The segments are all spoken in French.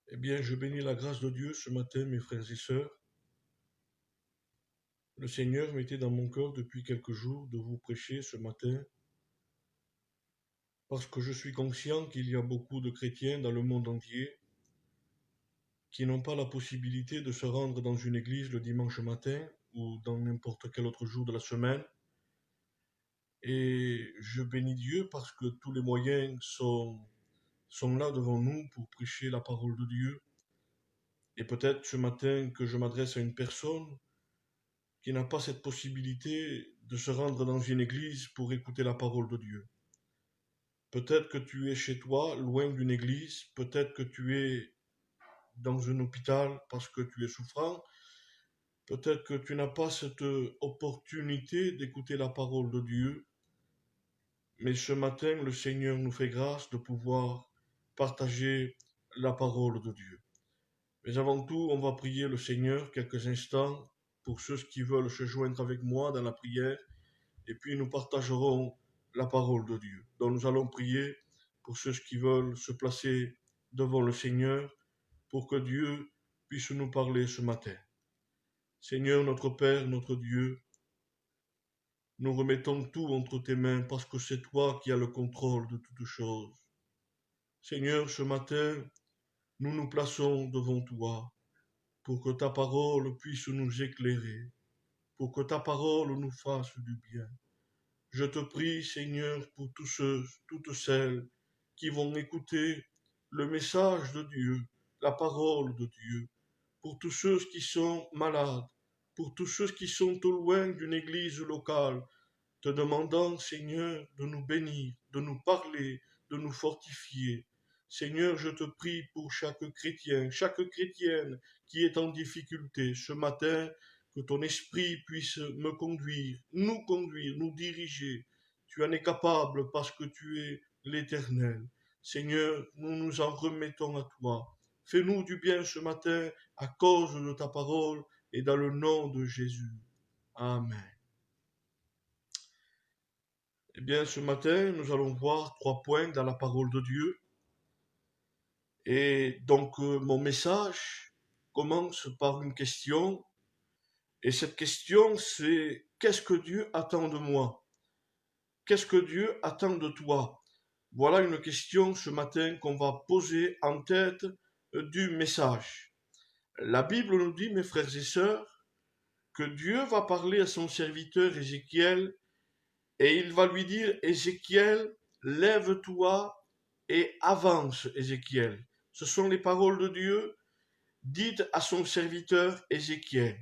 Eh bien, je bénis la grâce de Dieu ce matin, mes frères et sœurs. Le Seigneur mettait dans mon cœur depuis quelques jours de vous prêcher ce matin, parce que je suis conscient qu'il y a beaucoup de chrétiens dans le monde entier qui n'ont pas la possibilité de se rendre dans une église le dimanche matin ou dans n'importe quel autre jour de la semaine. Et je bénis Dieu parce que tous les moyens sont là devant nous pour prêcher la parole de Dieu. Et peut-être ce matin que je m'adresse à une personne qui n'a pas cette possibilité de se rendre dans une église pour écouter la parole de Dieu. Peut-être que tu es chez toi, loin d'une église, peut-être que tu es dans un hôpital parce que tu es souffrant, peut-être que tu n'as pas cette opportunité d'écouter la parole de Dieu, mais ce matin, le Seigneur nous fait grâce de pouvoir partager la parole de Dieu. Mais avant tout, on va prier le Seigneur quelques instants pour ceux qui veulent se joindre avec moi dans la prière. Et puis nous partagerons la parole de Dieu. Donc nous allons prier pour ceux qui veulent se placer devant le Seigneur pour que Dieu puisse nous parler ce matin. Seigneur, notre Père, notre Dieu, nous remettons tout entre tes mains parce que c'est toi qui as le contrôle de toutes choses. Seigneur, ce matin, nous nous plaçons devant toi pour que ta parole puisse nous éclairer, pour que ta parole nous fasse du bien. Je te prie, Seigneur, pour tous ceux, toutes celles qui vont écouter le message de Dieu, la parole de Dieu, pour tous ceux qui sont malades, pour tous ceux qui sont au loin d'une église locale, te demandant, Seigneur, de nous bénir, de nous parler, de nous fortifier. Seigneur, je te prie pour chaque chrétien, chaque chrétienne qui est en difficulté ce matin, que ton esprit puisse me conduire, nous diriger. Tu en es capable parce que tu es l'Éternel. Seigneur, nous nous en remettons à toi. Fais-nous du bien ce matin à cause de ta parole et dans le nom de Jésus. Amen. Eh bien, ce matin, nous allons voir 3 points dans la parole de Dieu. Et donc, mon message commence par une question. Et cette question, c'est qu'est-ce que Dieu attend de moi? Qu'est-ce que Dieu attend de toi? Voilà une question ce matin qu'on va poser en tête du message. La Bible nous dit, mes frères et sœurs, que Dieu va parler à son serviteur Ézéchiel et il va lui dire, Ézéchiel, lève-toi et avance, Ézéchiel. Ce sont les paroles de Dieu dites à son serviteur Ézéchiel.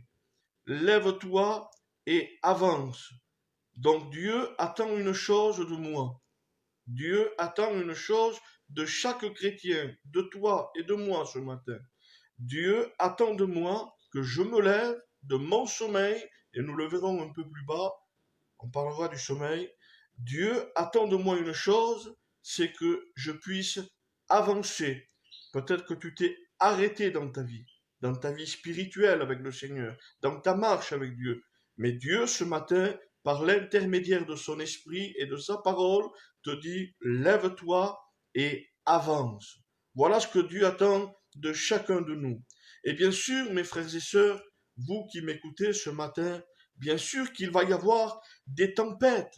Lève-toi et avance. Donc Dieu attend une chose de moi. Dieu attend une chose de chaque chrétien, de toi et de moi ce matin. Dieu attend de moi que je me lève de mon sommeil, et nous le verrons un peu plus bas, on parlera du sommeil. Dieu attend de moi une chose, c'est que je puisse avancer. Peut-être que tu t'es arrêté dans ta vie spirituelle avec le Seigneur, dans ta marche avec Dieu. Mais Dieu, ce matin, par l'intermédiaire de son esprit et de sa parole, te dit, lève-toi et avance. Voilà ce que Dieu attend de chacun de nous. Et bien sûr, mes frères et sœurs, vous qui m'écoutez ce matin, bien sûr qu'il va y avoir des tempêtes.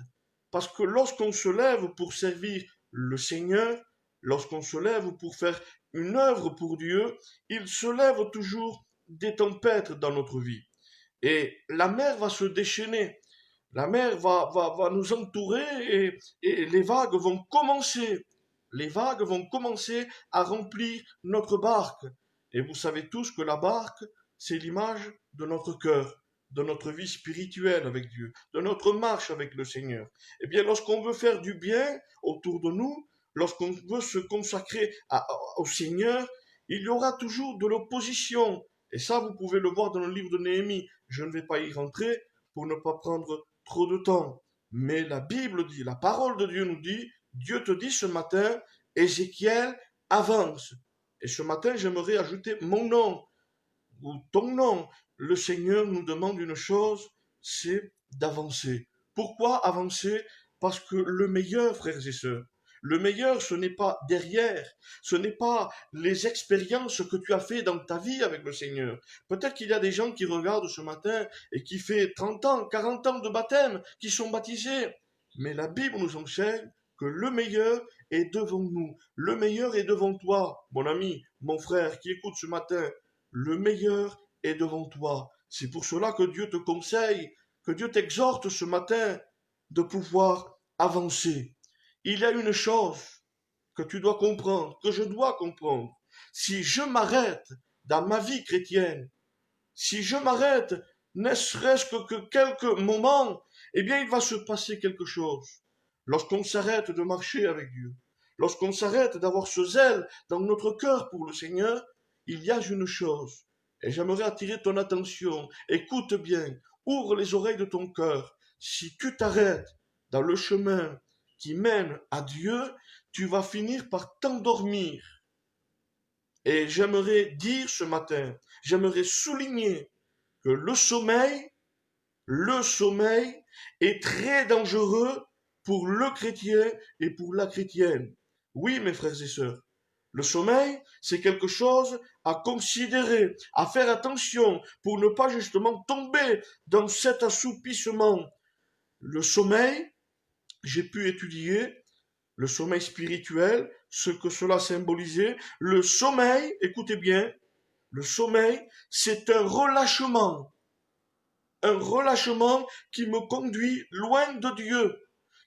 Parce que lorsqu'on se lève pour servir le Seigneur, lorsqu'on se lève pour faire une œuvre pour Dieu, il se lève toujours des tempêtes dans notre vie. Et la mer va se déchaîner. La mer va nous entourer et les vagues vont commencer. Les vagues vont commencer à remplir notre barque. Et vous savez tous que la barque, c'est l'image de notre cœur, de notre vie spirituelle avec Dieu, de notre marche avec le Seigneur. Eh bien, lorsqu'on veut faire du bien autour de nous, lorsqu'on veut se consacrer au Seigneur, il y aura toujours de l'opposition. Et ça, vous pouvez le voir dans le livre de Néhémie. Je ne vais pas y rentrer pour ne pas prendre trop de temps. Mais la Bible dit, la parole de Dieu nous dit, Dieu te dit ce matin, Ézéchiel, avance. Et ce matin, j'aimerais ajouter mon nom, ou ton nom. Le Seigneur nous demande une chose, c'est d'avancer. Pourquoi avancer? Parce que le meilleur, frères et sœurs, Le meilleur, ce n'est pas derrière, ce n'est pas les expériences que tu as fait dans ta vie avec le Seigneur. Peut-être qu'il y a des gens qui regardent ce matin et qui fait 30 ans, 40 ans de baptême, qui sont baptisés. Mais la Bible nous enseigne que le meilleur est devant nous. Le meilleur est devant toi, mon ami, mon frère qui écoute ce matin. Le meilleur est devant toi. C'est pour cela que Dieu te conseille, que Dieu t'exhorte ce matin de pouvoir avancer. Il y a une chose que tu dois comprendre, que je dois comprendre. Si je m'arrête dans ma vie chrétienne, si je m'arrête, ne serait-ce que quelques moments, eh bien il va se passer quelque chose. Lorsqu'on s'arrête de marcher avec Dieu, lorsqu'on s'arrête d'avoir ce zèle dans notre cœur pour le Seigneur, il y a une chose. Et j'aimerais attirer ton attention. Écoute bien, ouvre les oreilles de ton cœur. Si tu t'arrêtes dans le chemin qui mène à Dieu, tu vas finir par t'endormir. Et j'aimerais dire ce matin, j'aimerais souligner que le sommeil est très dangereux pour le chrétien et pour la chrétienne. Oui, mes frères et sœurs, le sommeil, c'est quelque chose à considérer, à faire attention pour ne pas justement tomber dans cet assoupissement. Le sommeil, j'ai pu étudier le sommeil spirituel, ce que cela symbolisait. Le sommeil, écoutez bien, le sommeil, c'est un relâchement qui me conduit loin de Dieu,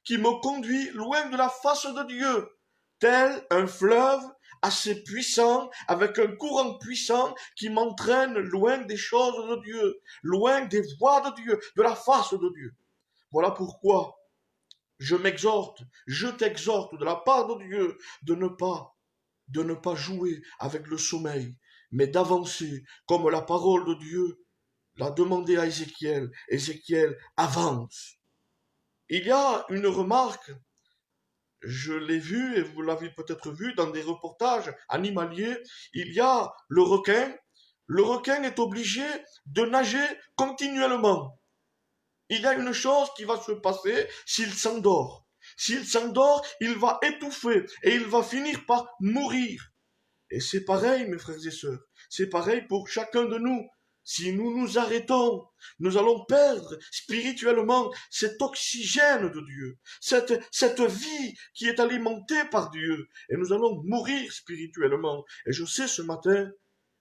qui me conduit loin de la face de Dieu, tel un fleuve assez puissant, avec un courant puissant qui m'entraîne loin des choses de Dieu, loin des voies de Dieu, de la face de Dieu. Voilà pourquoi je m'exhorte, je t'exhorte de la part de Dieu de ne pas jouer avec le sommeil, mais d'avancer comme la parole de Dieu l'a demandé à Ézéchiel. Ézéchiel avance. Il y a une remarque, je l'ai vue et vous l'avez peut-être vu dans des reportages animaliers, il y a le requin. Le requin est obligé de nager continuellement. Il y a une chose qui va se passer s'il s'endort. S'il s'endort, il va étouffer et il va finir par mourir. Et c'est pareil, mes frères et sœurs. C'est pareil pour chacun de nous. Si nous nous arrêtons, nous allons perdre spirituellement cet oxygène de Dieu, cette vie qui est alimentée par Dieu. Et nous allons mourir spirituellement. Et je sais ce matin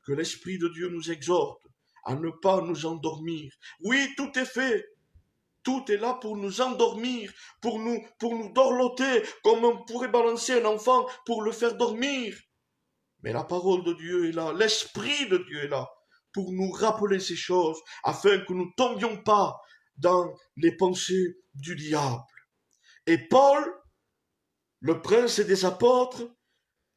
que l'Esprit de Dieu nous exhorte à ne pas nous endormir. Oui, tout est fait. Tout est là pour nous endormir, pour nous dorloter, comme on pourrait balancer un enfant pour le faire dormir. Mais la parole de Dieu est là, l'Esprit de Dieu est là, pour nous rappeler ces choses, afin que nous ne tombions pas dans les pensées du diable. Et Paul, le prince des apôtres,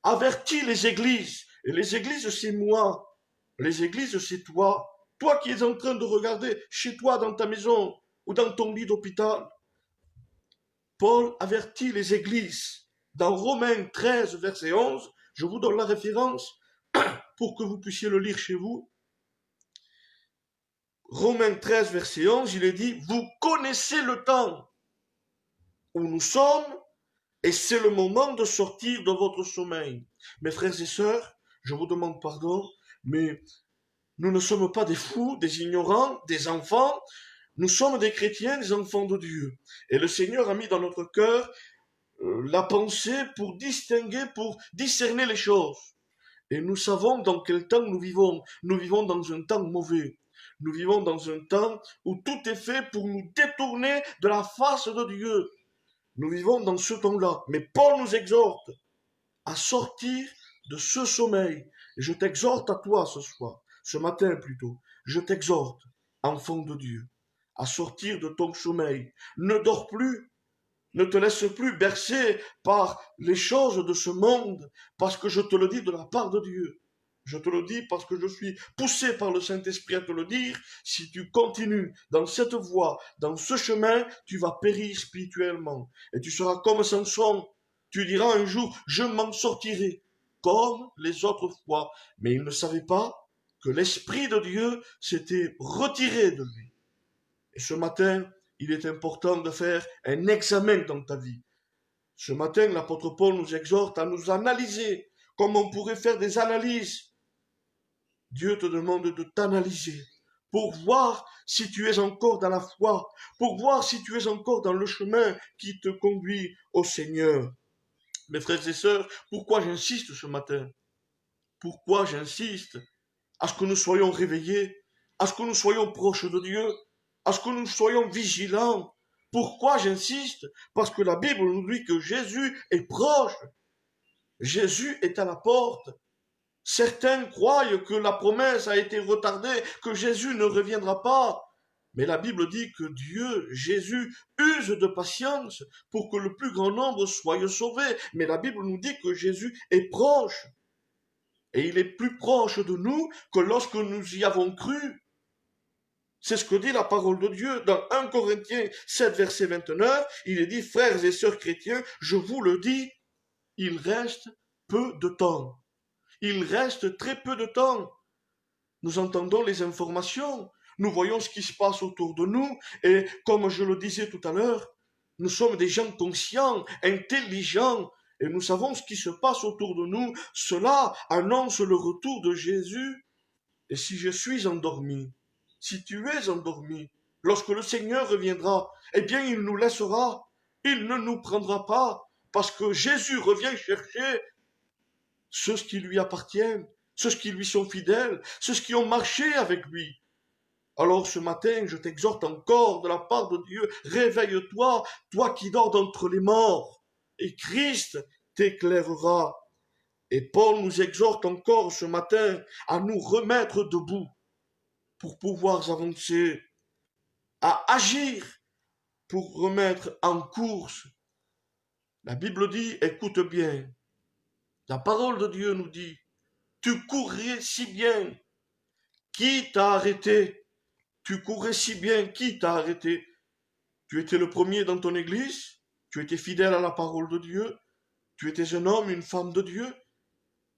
avertit les églises. Et les églises, c'est moi. Les églises, c'est toi. Toi qui es en train de regarder chez toi, dans ta maison, ou dans ton lit d'hôpital. Paul avertit les églises. Dans Romains 13, verset 11, je vous donne la référence pour que vous puissiez le lire chez vous. Romains 13, verset 11, il est dit, vous connaissez le temps où nous sommes et c'est le moment de sortir de votre sommeil. Mes frères et sœurs, je vous demande pardon, mais nous ne sommes pas des fous, des ignorants, des enfants. Nous sommes des chrétiens, des enfants de Dieu. Et le Seigneur a mis dans notre cœur la pensée pour distinguer, pour discerner les choses. Et nous savons dans quel temps nous vivons. Nous vivons dans un temps mauvais. Nous vivons dans un temps où tout est fait pour nous détourner de la face de Dieu. Nous vivons dans ce temps-là. Mais Paul nous exhorte à sortir de ce sommeil. Et je t'exhorte à toi ce soir, ce matin plutôt. Je t'exhorte, enfant de Dieu, à sortir de ton sommeil. Ne dors plus. Ne te laisse plus bercer par les choses de ce monde, parce que je te le dis de la part de Dieu. Je te le dis parce que je suis poussé par le Saint-Esprit à te le dire. Si tu continues dans cette voie, dans ce chemin, tu vas périr spirituellement. Et tu seras comme Samson. Tu diras un jour, je m'en sortirai, comme les autres fois. Mais il ne savait pas que l'Esprit de Dieu s'était retiré de lui. Et ce matin, il est important de faire un examen dans ta vie. Ce matin, l'apôtre Paul nous exhorte à nous analyser, comme on pourrait faire des analyses. Dieu te demande de t'analyser pour voir si tu es encore dans la foi, pour voir si tu es encore dans le chemin qui te conduit au Seigneur. Mes frères et sœurs, pourquoi j'insiste ce matin? Pourquoi j'insiste à ce que nous soyons réveillés, à ce que nous soyons proches de Dieu, à ce que nous soyons vigilants? Pourquoi j'insiste? Parce que la Bible nous dit que Jésus est proche. Jésus est à la porte. Certains croient que la promesse a été retardée, que Jésus ne reviendra pas. Mais la Bible dit que Dieu, Jésus, use de patience pour que le plus grand nombre soit sauvé. Mais la Bible nous dit que Jésus est proche. Et il est plus proche de nous que lorsque nous y avons cru. C'est ce que dit la parole de Dieu dans 1 Corinthiens 7, verset 29. Il est dit, frères et sœurs chrétiens, je vous le dis, il reste peu de temps. Il reste très peu de temps. Nous entendons les informations, nous voyons ce qui se passe autour de nous, et comme je le disais tout à l'heure, nous sommes des gens conscients, intelligents, et nous savons ce qui se passe autour de nous. Cela annonce le retour de Jésus. Et si je suis endormi, si tu es endormi, lorsque le Seigneur reviendra, eh bien il nous laissera, il ne nous prendra pas, parce que Jésus revient chercher ceux qui lui appartiennent, ceux qui lui sont fidèles, ceux qui ont marché avec lui. Alors ce matin, je t'exhorte encore de la part de Dieu, réveille-toi, toi qui dors d'entre les morts, et Christ t'éclairera. Et Paul nous exhorte encore ce matin à nous remettre debout pour pouvoir avancer, à agir pour remettre en course. La Bible dit, écoute bien, la parole de Dieu nous dit, tu courais si bien, qui t'a arrêté? Tu courais si bien, qui t'a arrêté? Tu étais le premier dans ton église, tu étais fidèle à la parole de Dieu, tu étais un homme, une femme de Dieu,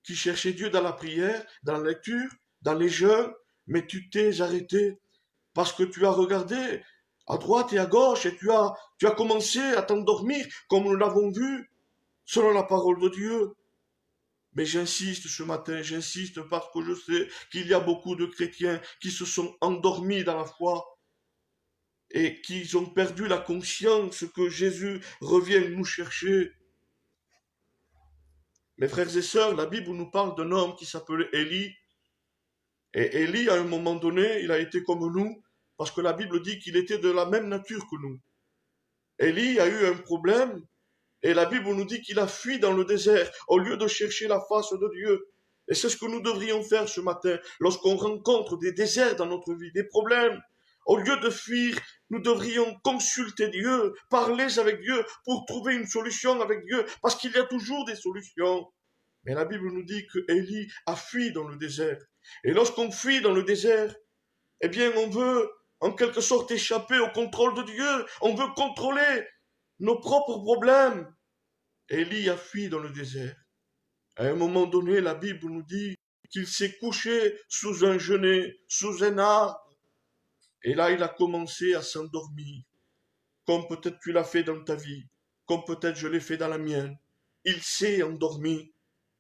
qui cherchait Dieu dans la prière, dans la lecture, dans les jeûnes, mais tu t'es arrêté parce que tu as regardé à droite et à gauche et tu as commencé à t'endormir comme nous l'avons vu selon la parole de Dieu. Mais j'insiste ce matin, j'insiste parce que je sais qu'il y a beaucoup de chrétiens qui se sont endormis dans la foi et qui ont perdu la conscience que Jésus revient nous chercher. Mes frères et sœurs, la Bible nous parle d'un homme qui s'appelait Élie. Et Élie, à un moment donné, il a été comme nous, parce que la Bible dit qu'il était de la même nature que nous. Élie a eu un problème, et la Bible nous dit qu'il a fui dans le désert, au lieu de chercher la face de Dieu. Et c'est ce que nous devrions faire ce matin, lorsqu'on rencontre des déserts dans notre vie, des problèmes. Au lieu de fuir, nous devrions consulter Dieu, parler avec Dieu, pour trouver une solution avec Dieu, parce qu'il y a toujours des solutions. Mais la Bible nous dit que Élie a fui dans le désert. Et lorsqu'on fuit dans le désert, eh bien on veut en quelque sorte échapper au contrôle de Dieu. On veut contrôler nos propres problèmes. Élie a fui dans le désert. À un moment donné, la Bible nous dit qu'il s'est couché sous un genêt, sous un arbre. Et là, il a commencé à s'endormir, comme peut-être tu l'as fait dans ta vie, comme peut-être je l'ai fait dans la mienne. Il s'est endormi.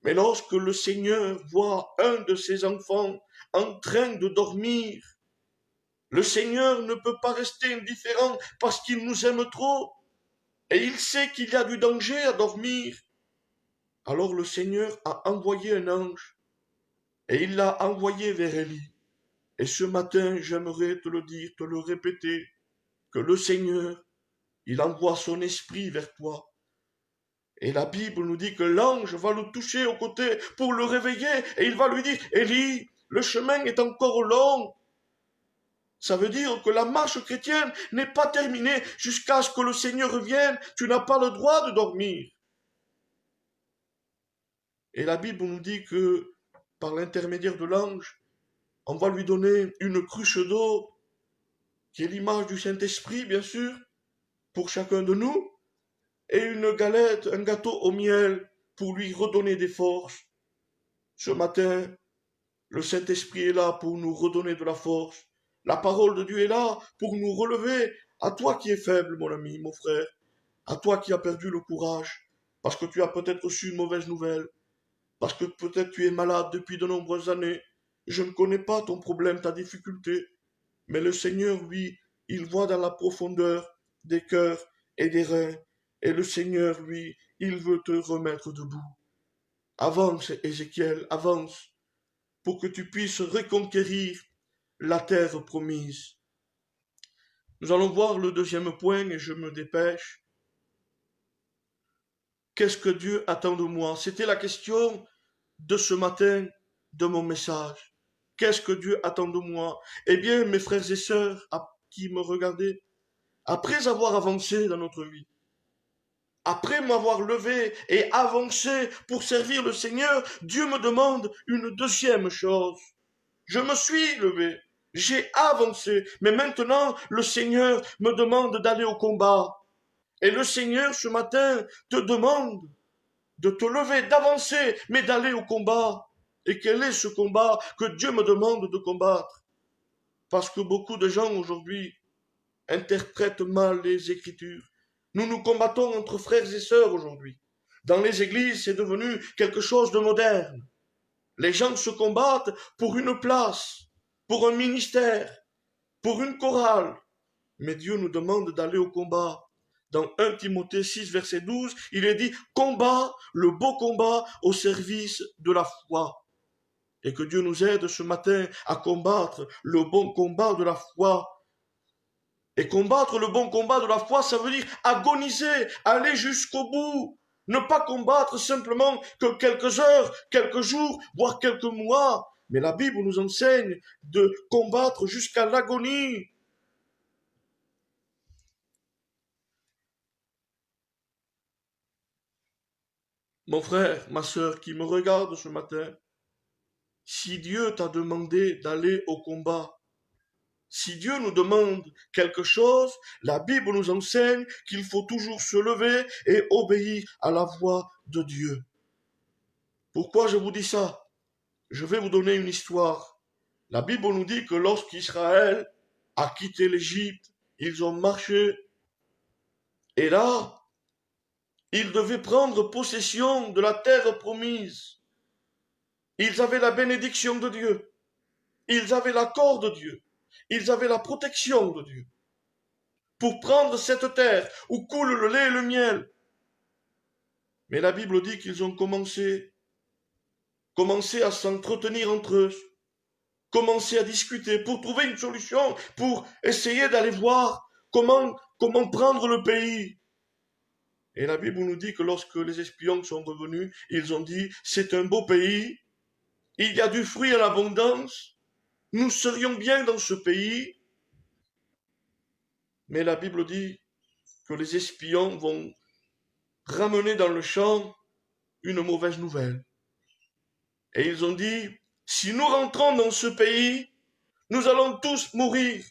Mais lorsque le Seigneur voit un de ses enfants en train de dormir, le Seigneur ne peut pas rester indifférent parce qu'il nous aime trop. Et il sait qu'il y a du danger à dormir. Alors le Seigneur a envoyé un ange et il l'a envoyé vers Élie. Et ce matin, j'aimerais te le dire, te le répéter, que le Seigneur, il envoie son esprit vers toi. Et la Bible nous dit que l'ange va le toucher au côté pour le réveiller et il va lui dire, Élie, le chemin est encore long. Ça veut dire que la marche chrétienne n'est pas terminée jusqu'à ce que le Seigneur revienne. Tu n'as pas le droit de dormir. Et la Bible nous dit que par l'intermédiaire de l'ange, on va lui donner une cruche d'eau, qui est l'image du Saint-Esprit, bien sûr, pour chacun de nous, et une galette, un gâteau au miel, pour lui redonner des forces. Ce matin, le Saint-Esprit est là pour nous redonner de la force. La parole de Dieu est là pour nous relever. À toi qui es faible, mon ami, mon frère, à toi qui as perdu le courage, parce que tu as peut-être reçu une mauvaise nouvelle, parce que peut-être tu es malade depuis de nombreuses années. Je ne connais pas ton problème, ta difficulté, mais le Seigneur, lui, il voit dans la profondeur des cœurs et des reins, et le Seigneur, lui, il veut te remettre debout. Avance, Ézéchiel, avance, pour que tu puisses reconquérir la terre promise. Nous allons voir le deuxième point, et je me dépêche. Qu'est-ce que Dieu attend de moi? C'était la question de ce matin de mon message. Qu'est-ce que Dieu attend de moi? Eh bien, mes frères et sœurs qui me regardaient, après avoir avancé dans notre vie, après m'avoir levé et avancé pour servir le Seigneur, Dieu me demande une deuxième chose. Je me suis levé, j'ai avancé, mais maintenant le Seigneur me demande d'aller au combat. Et le Seigneur ce matin te demande de te lever, d'avancer, mais d'aller au combat. Et quel est ce combat que Dieu me demande de combattre? Parce que beaucoup de gens aujourd'hui interprètent mal les Écritures. Nous nous combattons entre frères et sœurs aujourd'hui. Dans les églises, c'est devenu quelque chose de moderne. Les gens se combattent pour une place, pour un ministère, pour une chorale. Mais Dieu nous demande d'aller au combat. Dans 1 Timothée 6, verset 12, il est dit « Combat, le beau combat au service de la foi ». Et que Dieu nous aide ce matin à combattre le bon combat de la foi. Et combattre le bon combat de la foi, ça veut dire agoniser, aller jusqu'au bout. Ne pas combattre simplement que quelques heures, quelques jours, voire quelques mois. Mais la Bible nous enseigne de combattre jusqu'à l'agonie. Mon frère, ma sœur qui me regarde ce matin, si Dieu t'a demandé d'aller au combat, si Dieu nous demande quelque chose, la Bible nous enseigne qu'il faut toujours se lever et obéir à la voix de Dieu. Pourquoi je vous dis ça? Je vais vous donner une histoire. La Bible nous dit que lorsqu'Israël a quitté l'Égypte, ils ont marché et là, ils devaient prendre possession de la terre promise. Ils avaient la bénédiction de Dieu. Ils avaient l'accord de Dieu. Ils avaient la protection de Dieu. Pour prendre cette terre où coule le lait et le miel. Mais la Bible dit qu'ils ont commencé à s'entretenir entre eux, commencé à discuter pour trouver une solution, pour essayer d'aller voir comment prendre le pays. Et la Bible nous dit que lorsque les espions sont revenus, ils ont dit, c'est un beau pays, il y a du fruit en abondance, nous serions bien dans ce pays. Mais la Bible dit que les espions vont ramener dans le champ une mauvaise nouvelle. Et ils ont dit, si nous rentrons dans ce pays, nous allons tous mourir,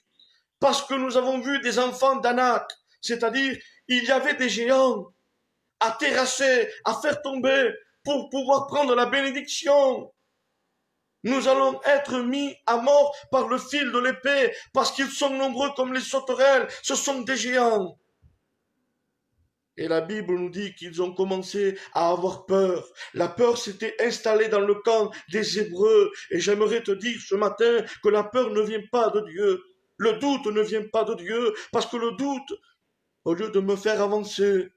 parce que nous avons vu des enfants d'Anak, c'est-à-dire, il y avait des géants à terrasser, à faire tomber, pour pouvoir prendre la bénédiction. Nous allons être mis à mort par le fil de l'épée, parce qu'ils sont nombreux comme les sauterelles, ce sont des géants. Et la Bible nous dit qu'ils ont commencé à avoir peur. La peur s'était installée dans le camp des Hébreux. Et j'aimerais te dire ce matin que la peur ne vient pas de Dieu. Le doute ne vient pas de Dieu. Parce que le doute, au lieu de me faire avancer,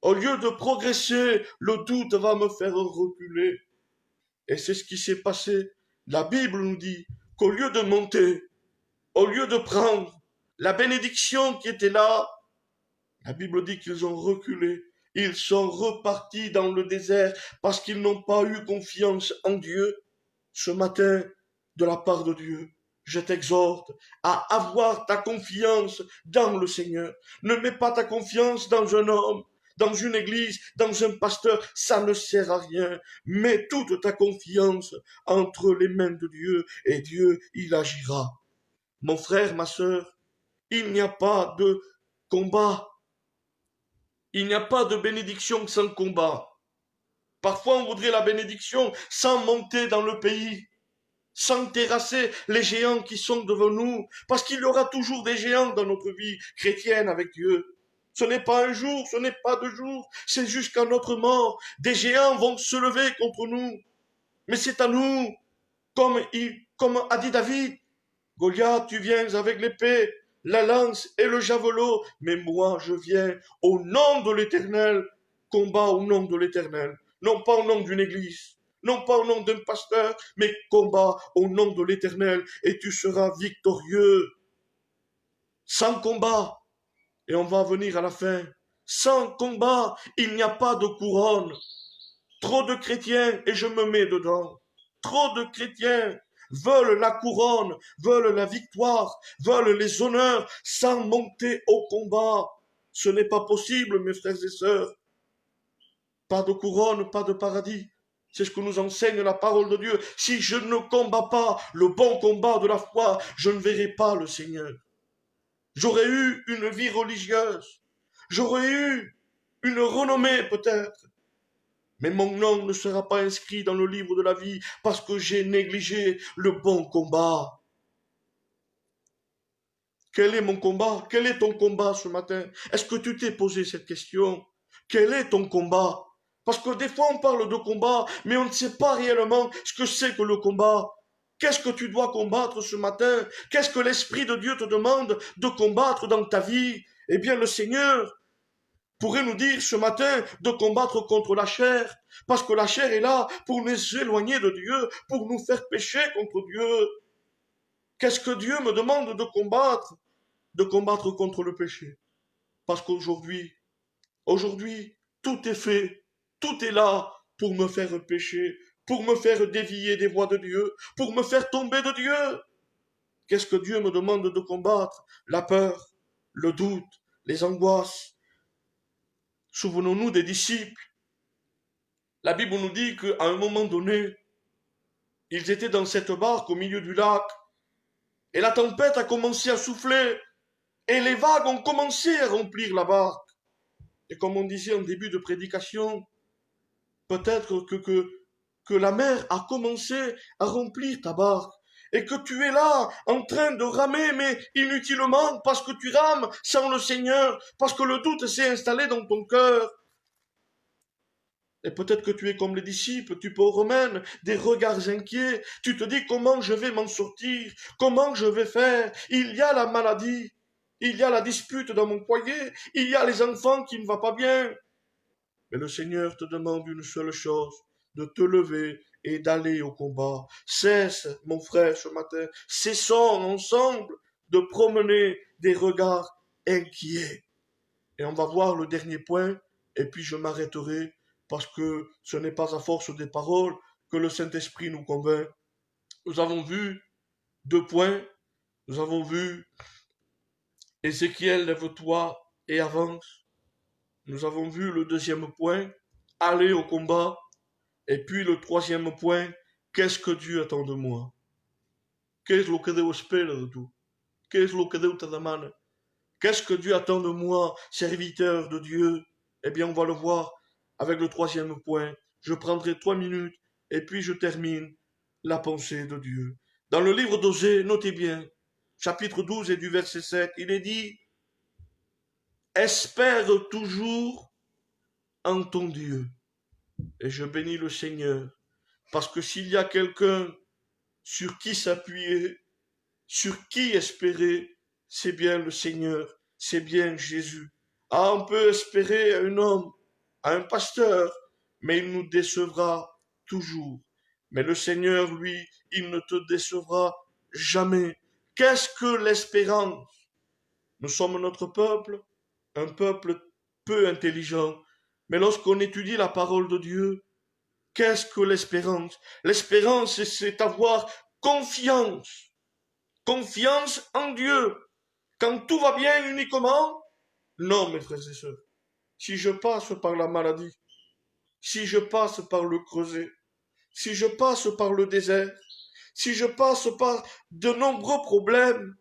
au lieu de progresser, le doute va me faire reculer. Et c'est ce qui s'est passé. La Bible nous dit qu'au lieu de monter, au lieu de prendre la bénédiction qui était là, la Bible dit qu'ils ont reculé, ils sont repartis dans le désert parce qu'ils n'ont pas eu confiance en Dieu. Ce matin, de la part de Dieu, je t'exhorte à avoir ta confiance dans le Seigneur. Ne mets pas ta confiance dans un homme, dans une église, dans un pasteur, ça ne sert à rien. Mets toute ta confiance entre les mains de Dieu et Dieu, il agira. Mon frère, ma sœur, il n'y a pas de combat. Il n'y a pas de bénédiction sans combat. Parfois, on voudrait la bénédiction sans monter dans le pays, sans terrasser les géants qui sont devant nous, parce qu'il y aura toujours des géants dans notre vie chrétienne avec Dieu. Ce n'est pas un jour, ce n'est pas 2 jours, c'est jusqu'à notre mort. Des géants vont se lever contre nous. Mais c'est à nous, comme a dit David, Goliath, tu viens avec l'épée, la lance et le javelot, mais moi je viens au nom de l'Éternel, combat au nom de l'Éternel, non pas au nom d'une église, non pas au nom d'un pasteur, mais combat au nom de l'Éternel, et tu seras victorieux. Sans combat, et on va venir à la fin, sans combat, il n'y a pas de couronne. Trop de chrétiens, et je me mets dedans, trop de chrétiens veulent la couronne, veulent la victoire, veulent les honneurs sans monter au combat. Ce n'est pas possible, mes frères et sœurs. Pas de couronne, pas de paradis. C'est ce que nous enseigne la parole de Dieu. Si je ne combats pas le bon combat de la foi, je ne verrai pas le Seigneur. J'aurais eu une vie religieuse. J'aurais eu une renommée peut-être. Mais mon nom ne sera pas inscrit dans le livre de la vie parce que j'ai négligé le bon combat. Quel est mon combat? Quel est ton combat ce matin? Est-ce que tu t'es posé cette question? Quel est ton combat? Parce que des fois on parle de combat, mais on ne sait pas réellement ce que c'est que le combat. Qu'est-ce que tu dois combattre ce matin? Qu'est-ce que l'Esprit de Dieu te demande de combattre dans ta vie? Eh bien, le Seigneur pourrait nous dire ce matin de combattre contre la chair, parce que la chair est là pour nous éloigner de Dieu, pour nous faire pécher contre Dieu. Qu'est-ce que Dieu me demande de combattre? De combattre contre le péché. Parce qu'aujourd'hui, tout est fait, tout est là pour me faire pécher, pour me faire dévier des voies de Dieu, pour me faire tomber de Dieu. Qu'est-ce que Dieu me demande de combattre? La peur, le doute, les angoisses. Souvenons-nous des disciples. La Bible nous dit qu'à un moment donné, ils étaient dans cette barque au milieu du lac, et la tempête a commencé à souffler, et les vagues ont commencé à remplir la barque. Et comme on disait en début de prédication, peut-être que la mer a commencé à remplir ta barque, et que tu es là en train de ramer, mais inutilement, parce que tu rames sans le Seigneur, parce que le doute s'est installé dans ton cœur. Et peut-être que tu es comme les disciples, tu peux remettre des regards inquiets, tu te dis comment je vais m'en sortir, comment je vais faire, il y a la maladie, il y a la dispute dans mon foyer, il y a les enfants qui ne vont pas bien. Mais le Seigneur te demande une seule chose, de te lever et d'aller au combat. Cesse, mon frère, ce matin, cessons ensemble de promener des regards inquiets. Et on va voir le dernier point, et puis je m'arrêterai, parce que ce n'est pas à force des paroles que le Saint-Esprit nous convainc. Nous avons vu 2 points. Nous avons vu Ézéchiel, lève-toi et avance. Nous avons vu le 2e point, aller au combat. Et puis le 3e point, qu'est-ce que Dieu attend de moi? ¿Qué es lo que Dios espera de tú? ¿Qué es lo que Dios te demanda? Qu'est-ce que Dieu attend de moi, serviteur de Dieu? Eh bien, on va le voir avec le 3e point. Je prendrai 3 minutes et puis je termine la pensée de Dieu. Dans le livre d'Osée, notez bien, chapitre 12 et du verset 7, il est dit « Espère toujours en ton Dieu. » Et je bénis le Seigneur, parce que s'il y a quelqu'un sur qui s'appuyer, sur qui espérer, c'est bien le Seigneur, c'est bien Jésus. Ah, on peut espérer à un homme, à un pasteur, mais il nous décevra toujours. Mais le Seigneur, lui, il ne te décevra jamais. Qu'est-ce que l'espérance? Nous sommes notre peuple, un peuple peu intelligent. Mais lorsqu'on étudie la parole de Dieu, qu'est-ce que l'espérance? L'espérance, c'est avoir confiance. Confiance en Dieu. Quand tout va bien uniquement, non, mes frères et sœurs. Si je passe par la maladie, si je passe par le creuset, si je passe par le désert, si je passe par de nombreux problèmes,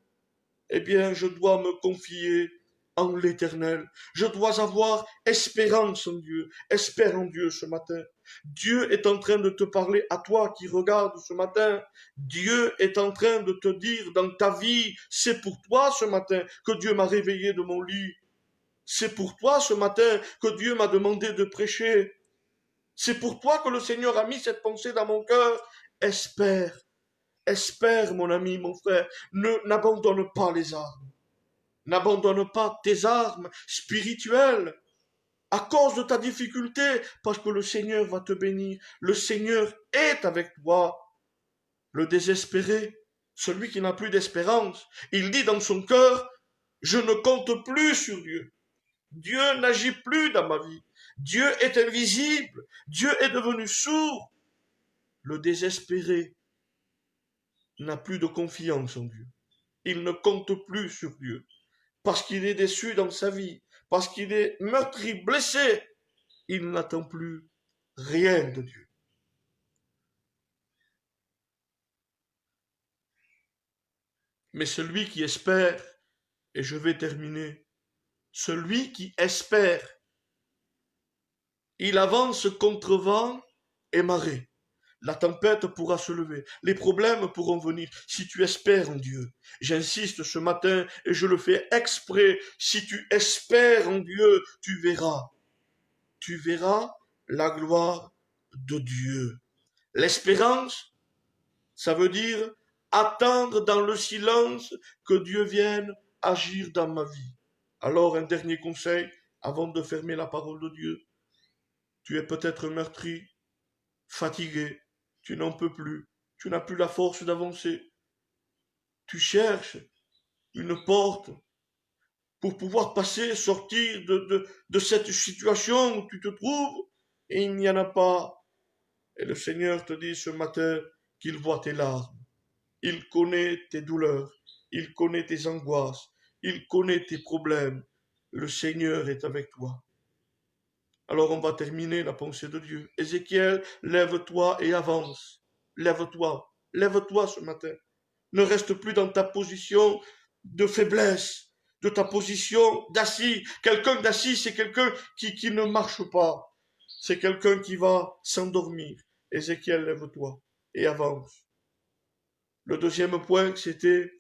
eh bien, je dois me confier en l'Éternel. Je dois avoir espérance en Dieu. Espère en Dieu ce matin. Dieu est en train de te parler à toi qui regardes ce matin. Dieu est en train de te dire dans ta vie, c'est pour toi ce matin que Dieu m'a réveillé de mon lit. C'est pour toi ce matin que Dieu m'a demandé de prêcher. C'est pour toi que le Seigneur a mis cette pensée dans mon cœur. Espère, espère mon ami, mon frère. N'abandonne pas les armes. N'abandonne pas tes armes spirituelles à cause de ta difficulté, parce que le Seigneur va te bénir. Le Seigneur est avec toi. Le désespéré, celui qui n'a plus d'espérance, il dit dans son cœur, je ne compte plus sur Dieu. Dieu n'agit plus dans ma vie. Dieu est invisible. Dieu est devenu sourd. Le désespéré n'a plus de confiance en Dieu. Il ne compte plus sur Dieu. Parce qu'il est déçu dans sa vie. Parce qu'il est meurtri, blessé. Il n'attend plus rien de Dieu. Mais celui qui espère, et je vais terminer, celui qui espère, il avance contre vent et marée. La tempête pourra se lever, les problèmes pourront venir, si tu espères en Dieu. J'insiste ce matin, et je le fais exprès, si tu espères en Dieu, tu verras la gloire de Dieu. L'espérance, ça veut dire attendre dans le silence que Dieu vienne agir dans ma vie. Alors un dernier conseil, avant de fermer la parole de Dieu. Tu es peut-être meurtri, fatigué, tu n'en peux plus, tu n'as plus la force d'avancer. Tu cherches une porte pour pouvoir passer, sortir de cette situation où tu te trouves, et il n'y en a pas. Et le Seigneur te dit ce matin qu'il voit tes larmes, il connaît tes douleurs, il connaît tes angoisses, il connaît tes problèmes. Le Seigneur est avec toi. Alors on va terminer la pensée de Dieu. Ézéchiel, lève-toi et avance. Lève-toi, lève-toi ce matin. Ne reste plus dans ta position de faiblesse, de ta position d'assis. Quelqu'un d'assis, c'est quelqu'un qui ne marche pas. C'est quelqu'un qui va s'endormir. Ézéchiel, lève-toi et avance. Le deuxième point, c'était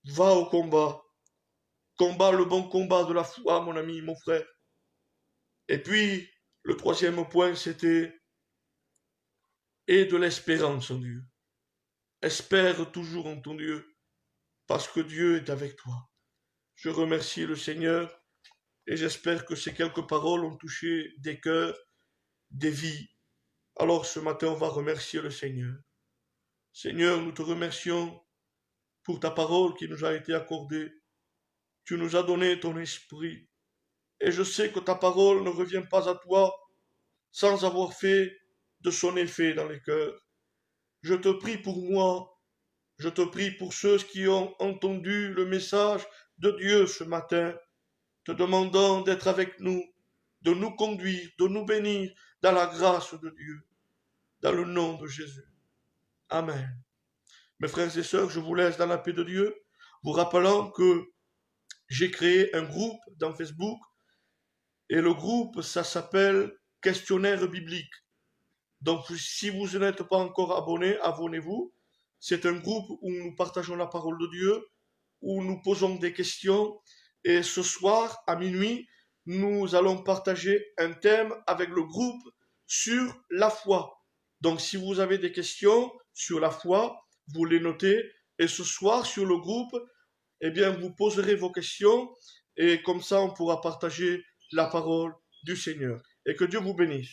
va au combat. Combat le bon combat de la foi, mon ami, mon frère. Et puis, le troisième point, c'était aie de l'espérance en Dieu. Espère toujours en ton Dieu, parce que Dieu est avec toi. Je remercie le Seigneur et j'espère que ces quelques paroles ont touché des cœurs, des vies. Alors ce matin, on va remercier le Seigneur. Seigneur, nous te remercions pour ta parole qui nous a été accordée. Tu nous as donné ton esprit. Et je sais que ta parole ne revient pas à toi sans avoir fait de son effet dans les cœurs. Je te prie pour moi, je te prie pour ceux qui ont entendu le message de Dieu ce matin, te demandant d'être avec nous, de nous conduire, de nous bénir dans la grâce de Dieu, dans le nom de Jésus. Amen. Mes frères et sœurs, je vous laisse dans la paix de Dieu, vous rappelant que j'ai créé un groupe dans Facebook, et le groupe, ça s'appelle Questionnaire biblique. Donc, si vous n'êtes pas encore abonné, abonnez-vous. C'est un groupe où nous partageons la parole de Dieu, où nous posons des questions. Et ce soir, à minuit, nous allons partager un thème avec le groupe sur la foi. Donc, si vous avez des questions sur la foi, vous les notez. Et ce soir, sur le groupe, eh bien, vous poserez vos questions. Et comme ça, on pourra partager la parole du Seigneur. Et que Dieu vous bénisse.